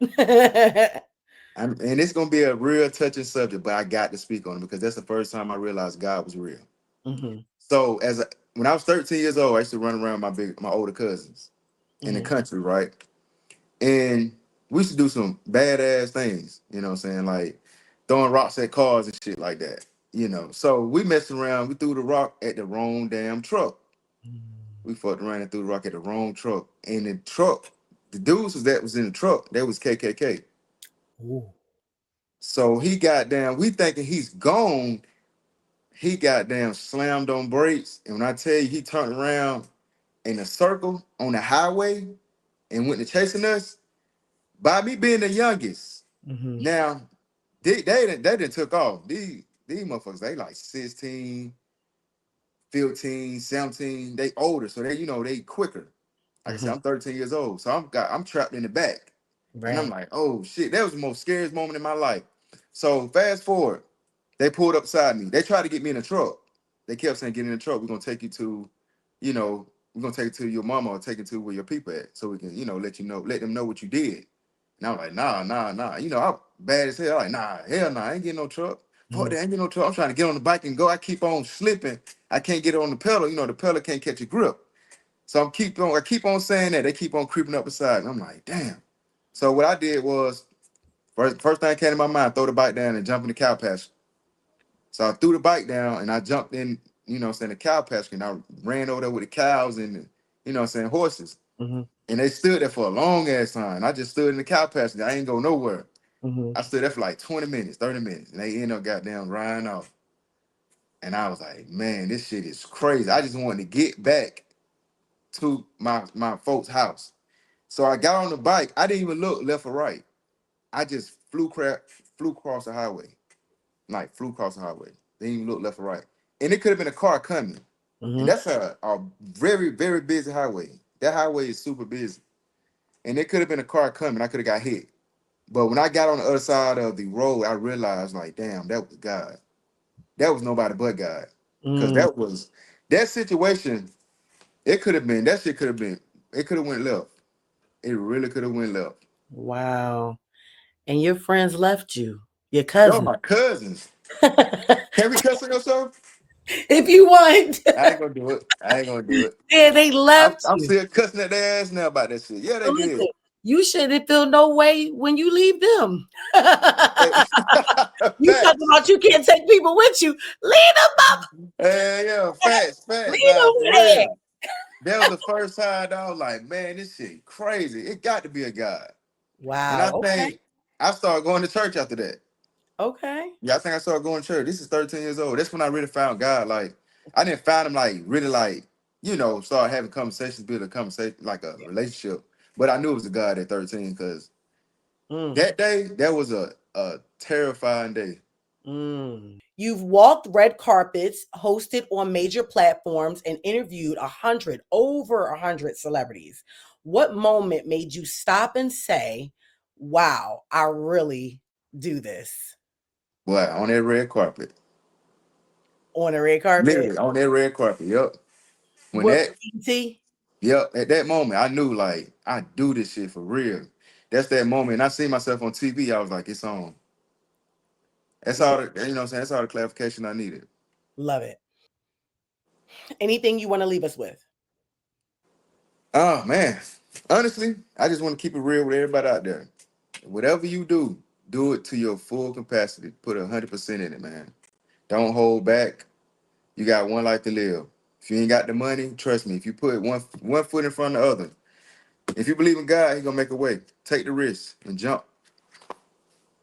Speaker 2: And it's gonna be a real touching subject, but I got to speak on it because that's the first time I realized God was real.
Speaker 1: Hmm.
Speaker 2: So when I was 13 years old, I used to run around my older cousins in the
Speaker 1: Hmm.
Speaker 2: country, right? And we used to do some badass things, you know what I'm saying? Like throwing rocks at cars and shit like that. So we messed around, we threw the rock at the wrong damn truck. We fucked around and threw the rock at the wrong truck. And the truck, the dudes that was in the truck, they was KKK.
Speaker 1: Ooh.
Speaker 2: So he got down, we thinking he's gone. He got damn slammed on brakes. And when I tell you he turned around in a circle on the highway and went to chasing us, by me being the youngest.
Speaker 1: Hmm.
Speaker 2: Now, they didn't took off. These motherfuckers, they like 16, 15, 17. They older, so they quicker. Like I said,
Speaker 1: Hmm.
Speaker 2: I'm 13 years old. So I'm trapped in the back. And I'm
Speaker 1: Right.
Speaker 2: like, oh shit, that was the most scariest moment in my life. So fast forward, they pulled up beside me. They tried to get me in a truck. They kept saying, get in the truck. We're gonna take you to, we're gonna take you to your mama or take you to where your people at. So we can, let them know what you did. And I'm like, nah. I'm bad as hell. I'm like, nah, hell nah, I ain't getting no truck. Fuck
Speaker 1: Mhm.
Speaker 2: that, I ain't getting no truck. I'm trying to get on the bike and go. I keep on slipping. I can't get on the pedal. The pedal can't catch a grip. So I keep on saying that. They keep on creeping up beside me. I'm like, damn. So what I did was first thing that came to my mind, throw the bike down and jump in the cow pasture. So I threw the bike down and I jumped in, the cow pasture, and I ran over there with the cows and horses.
Speaker 1: Mhm.
Speaker 2: And they stood there for a long ass time. I just stood in the cow pasture. I ain't go nowhere.
Speaker 1: Mhm.
Speaker 2: I stood there for like 20 minutes, 30 minutes, and they ended up goddamn riding off. And I was like, man, this shit is crazy. I just wanted to get back to my folks' house. So I got on the bike. I didn't even look left or right. I just flew across the highway. Like flew across the highway. Didn't even look left or right. And it could have been a car coming. And
Speaker 1: Mhm.
Speaker 2: that's a very, very busy highway. That highway is super busy. And it could have been a car coming. I could have got hit. But when I got on the other side of the road, I realized, like, damn, that was God. That was nobody but God. Because
Speaker 1: Mm.
Speaker 2: that situation, it could have been, that shit could have been, it could have went left. It really could have went left.
Speaker 1: Wow. And your friends left you, your
Speaker 2: Y'all
Speaker 1: cousin.
Speaker 2: my cousins. Can we cuss on yourself?
Speaker 1: If you want.
Speaker 2: I ain't gonna do it. I ain't gonna do it.
Speaker 1: Yeah, they left
Speaker 2: I'm
Speaker 1: you.
Speaker 2: still cussing at their ass now about that shit. Yeah,
Speaker 1: So
Speaker 2: they
Speaker 1: listen,
Speaker 2: did.
Speaker 1: you shouldn't feel no way when you leave them. You talking
Speaker 2: Facts.
Speaker 1: about you can't take people with you. Leave them up.
Speaker 2: Yeah, facts.
Speaker 1: Leave
Speaker 2: Nah,
Speaker 1: them
Speaker 2: for
Speaker 1: there.
Speaker 2: real. That was the first time I was like, man, this shit crazy. It got to be a God. And I
Speaker 1: Wow. Okay.
Speaker 2: think I started going to church after that.
Speaker 1: Okay.
Speaker 2: Yeah, I think I started going to church. This is 13 years old. That's when I really found God. Like, I didn't find him like really like, start having conversations, build a conversation, like a relationship. But I knew it was a God at 13 because
Speaker 1: Mm.
Speaker 2: that day, that was a terrifying day.
Speaker 1: Mm. You've walked red carpets, hosted on major platforms, and interviewed over 100 celebrities. What moment made you stop and say, wow, I really do this
Speaker 2: But on that red carpet,
Speaker 1: on a red carpet?
Speaker 2: literally on that red carpet, yep. When
Speaker 1: What,
Speaker 2: that,
Speaker 1: BT?
Speaker 2: yep, at that moment, I knew like I do this shit for real. That's that moment. And I see myself on TV. I was like, it's on. That's all the, you know what I'm saying? That's all the clarification I needed.
Speaker 1: Love it. Anything you want to leave us with?
Speaker 2: Oh man. Honestly, I just want to keep it real with everybody out there. Whatever you do it to your full capacity. Put 100% in it, man. Don't hold back. You got one life to live. If you ain't got the money, trust me. If you put one foot in front of the other, if you believe in God, He gonna make a way. Take the risk and jump,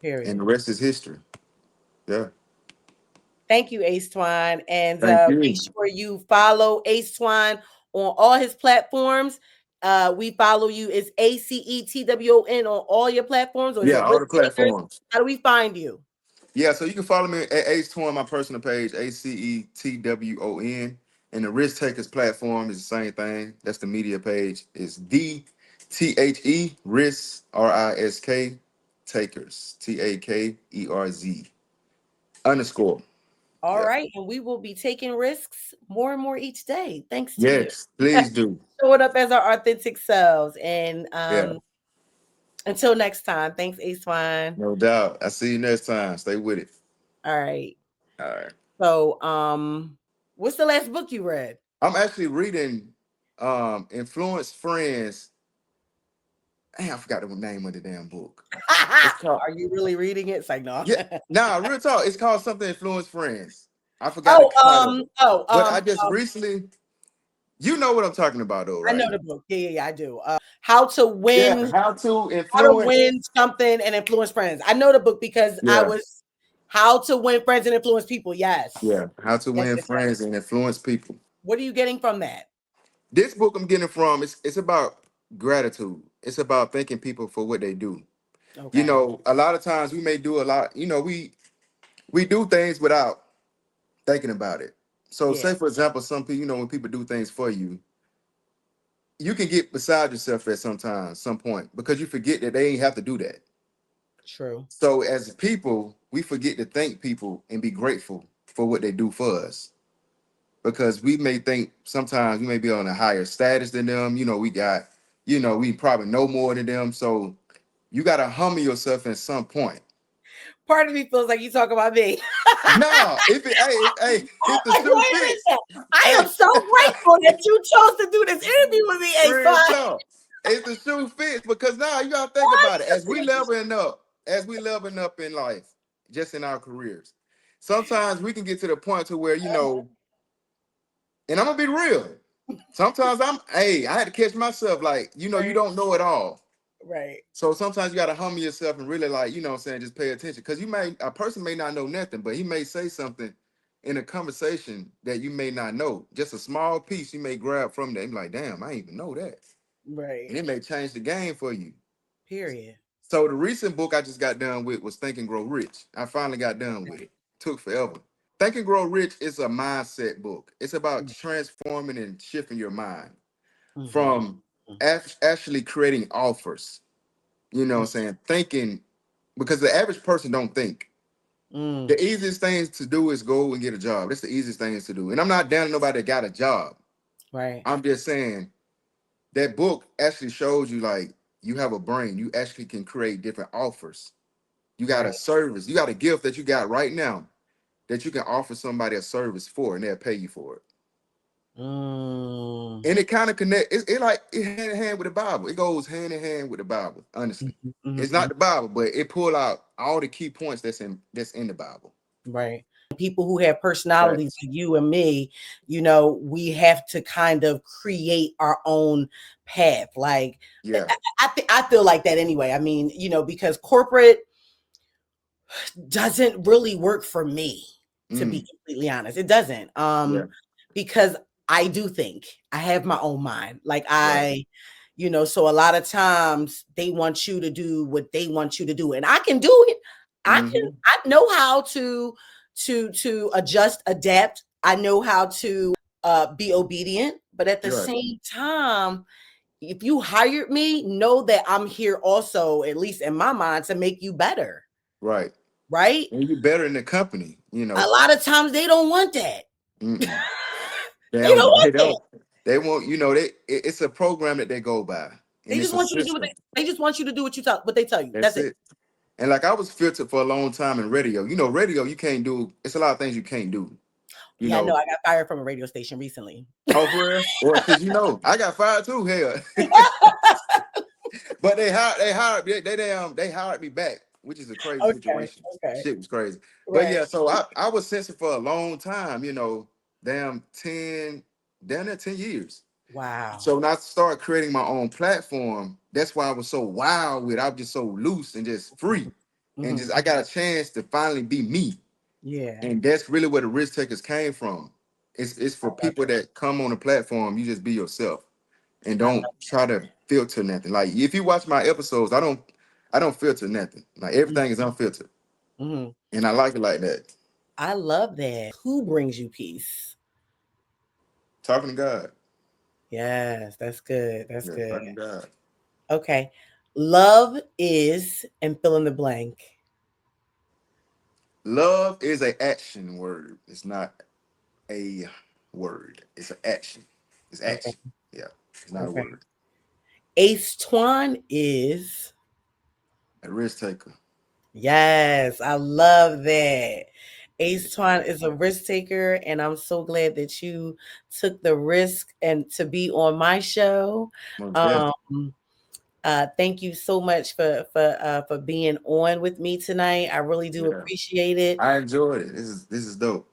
Speaker 2: and
Speaker 1: Period.
Speaker 2: the rest is history. Yeah.
Speaker 1: Thank you, Ace Twon. And
Speaker 2: Thank
Speaker 1: make
Speaker 2: you.
Speaker 1: sure you follow Ace Twon on all his platforms. We follow you. It's ACETWON on all your platforms, or is
Speaker 2: Yeah,
Speaker 1: it
Speaker 2: all the
Speaker 1: Risk Takers?
Speaker 2: platforms.
Speaker 1: How do we find you?
Speaker 2: Yeah, so you can follow me at Ace Twon, my personal page, ACETWON. And the Risk Takers platform is the same thing. That's the media page. It's DTHE Risk Takers TAKERZ _.
Speaker 1: All
Speaker 2: Yeah.
Speaker 1: right. And we will be taking risks more and more each day. Thanks to you.
Speaker 2: Yes, please do.
Speaker 1: Showing up as our authentic selves. And
Speaker 2: Yeah,
Speaker 1: until next time, thanks, Ace Twon.
Speaker 2: no doubt. I see you next time. Stay with it.
Speaker 1: All right.
Speaker 2: All right.
Speaker 1: So, what's the last book you read?
Speaker 2: I'm actually reading Influence Friends. Hey, I forgot the name of the damn book. It's called
Speaker 1: Are you really reading it? It's like, no.
Speaker 2: Yeah. Nah, real talk. It's called something Influence Friends. I forgot the
Speaker 1: Oh,
Speaker 2: title of it. But I just
Speaker 1: um,
Speaker 2: recently, you know what I'm talking about though,
Speaker 1: I know
Speaker 2: right?
Speaker 1: the book. Yeah, I do. How to
Speaker 2: Yeah,
Speaker 1: win,
Speaker 2: how to
Speaker 1: how to
Speaker 2: influence.
Speaker 1: win something and influence friends. I know the book because I
Speaker 2: Yeah,
Speaker 1: was how to win friends and influence people. Yes.
Speaker 2: yeah. How to
Speaker 1: Yes,
Speaker 2: win
Speaker 1: yes, yes.
Speaker 2: friends and influence people.
Speaker 1: What are you getting from that?
Speaker 2: This book I'm getting from, it's about gratitude. It's about thanking people for what they do. You
Speaker 1: Okay.
Speaker 2: know, a lot of times we may do a lot, we do things without thinking about it. So
Speaker 1: Yeah,
Speaker 2: say for example, some people, when people do things for you, you can get beside yourself at some point, because you forget that they ain't have to do that.
Speaker 1: true.
Speaker 2: So as people, we forget to thank people and be grateful for what they do for us. Because we may think sometimes we may be on a higher status than them. We probably know more than them. So you gotta humble yourself at some point.
Speaker 1: Part of me feels like you talk about me.
Speaker 2: No, if the
Speaker 1: Like,
Speaker 2: shoe
Speaker 1: wait a
Speaker 2: fits,
Speaker 1: minute. I am
Speaker 2: hey,
Speaker 1: so grateful that you chose to do this interview with me, Ace.
Speaker 2: real talk. If the shoe fits, because now you gotta think about it. As we leveling up in life, just in our careers, sometimes we can get to the point to where and I'm gonna be real. Sometimes I had to catch myself, like, you
Speaker 1: Right,
Speaker 2: don't know it all.
Speaker 1: right,
Speaker 2: So sometimes you gotta humble yourself and really, like, what I'm saying, just pay attention. Because a person may not know nothing, but he may say something in a conversation that you may not know. Just a small piece you may grab from that and be like, damn, I didn't even know that.
Speaker 1: right.
Speaker 2: And it may change the game for you.
Speaker 1: Period.
Speaker 2: So the recent book I just got done with was Think and Grow Rich. I finally got done with it. Took forever. Think and Grow Rich is a mindset book. It's about transforming and shifting your mind
Speaker 1: Mm-hmm.
Speaker 2: from actually creating offers. What I'm saying? Thinking, because the average person don't think.
Speaker 1: Mm,
Speaker 2: The easiest things to do is go and get a job. That's the easiest things to do. And I'm not down to nobody that got a job.
Speaker 1: right,
Speaker 2: I'm just saying that book actually shows you, like, you have a brain. You actually can create different offers. You got a
Speaker 1: right.
Speaker 2: service. You got a gift that you got right now that you can offer somebody a service for, and they'll pay you for it.
Speaker 1: Mm.
Speaker 2: And it kind of connect. It hand in hand with the Bible. It goes hand in hand with the Bible. Honestly,
Speaker 1: Mhm,
Speaker 2: it's
Speaker 1: mhm,
Speaker 2: not the Bible, but it pull out all the key points that's in the Bible.
Speaker 1: right. People who have personalities
Speaker 2: Facts.
Speaker 1: like you and me, we have to kind of create our own path. Like,
Speaker 2: Yeah.
Speaker 1: I feel like that anyway. I mean, because corporate doesn't really work for me, to be
Speaker 2: Mm,
Speaker 1: completely honest. It doesn't.
Speaker 2: yeah.
Speaker 1: Because I do think I have my own mind. Like,
Speaker 2: Right.
Speaker 1: so a lot of times they want you to do what they want you to do. And I can do it.
Speaker 2: Hmm.
Speaker 1: I know how to adjust, adapt. I know how to be obedient, but at the
Speaker 2: You're right.
Speaker 1: same time, if you hired me, know that I'm here also, at least in my mind, to make you better.
Speaker 2: Right.
Speaker 1: Right?
Speaker 2: And you better in the company.
Speaker 1: A lot of times they don't want that.
Speaker 2: Mm-mm. They
Speaker 1: They don't
Speaker 2: don't.
Speaker 1: want
Speaker 2: They
Speaker 1: that.
Speaker 2: don't. They won't. It's a program that they go by,
Speaker 1: They
Speaker 2: and it's
Speaker 1: just
Speaker 2: a
Speaker 1: want you to do
Speaker 2: system.
Speaker 1: they just want you to do what they tell you.
Speaker 2: That's
Speaker 1: That's it.
Speaker 2: it. And like, I was filtered for a long time in radio. Radio, you can't do. It's a lot of things you can't do. You
Speaker 1: Yeah, I know.
Speaker 2: know.
Speaker 1: I got fired from a radio station recently.
Speaker 2: Oh, for real? Well, because I got fired too. Hell, but they hired me back, which is a crazy
Speaker 1: Okay,
Speaker 2: situation.
Speaker 1: okay.
Speaker 2: Shit was crazy. But
Speaker 1: Right.
Speaker 2: yeah, so I was censored for a long time. Damn 10, damn near 10 years.
Speaker 1: Wow.
Speaker 2: So when I started creating my own platform, that's why I was so wild with. I was just so loose and just free, and
Speaker 1: Mhm.
Speaker 2: just I got a chance to finally be me.
Speaker 1: Yeah.
Speaker 2: And that's really where the risk takers came from. It's
Speaker 1: I
Speaker 2: for
Speaker 1: love
Speaker 2: people that come on the platform. You just be yourself and
Speaker 1: I
Speaker 2: don't
Speaker 1: love
Speaker 2: try to filter nothing. Like if you watch my episodes, I don't filter nothing. Like
Speaker 1: mm,
Speaker 2: everything is unfiltered,
Speaker 1: mhm.
Speaker 2: and I like it like that.
Speaker 1: I love that. Who brings you peace?
Speaker 2: Talking to God,
Speaker 1: Yes, that's good. That's
Speaker 2: yeah,
Speaker 1: good.
Speaker 2: talking to God.
Speaker 1: Okay. Love is and fill in the blank.
Speaker 2: Love is a action word. It's not a word. It's an action. It's
Speaker 1: Okay.
Speaker 2: action. Yeah, it's not a
Speaker 1: Okay.
Speaker 2: word.
Speaker 1: Ace Twon is
Speaker 2: A risk taker.
Speaker 1: yes, I love that. Ace Twon is a risk taker, and I'm so glad that you took the risk and to be on my show.
Speaker 2: Most definitely.
Speaker 1: Um, thank you so much for being on with me tonight. I really do
Speaker 2: Yeah,
Speaker 1: appreciate it.
Speaker 2: I enjoyed it. This is dope.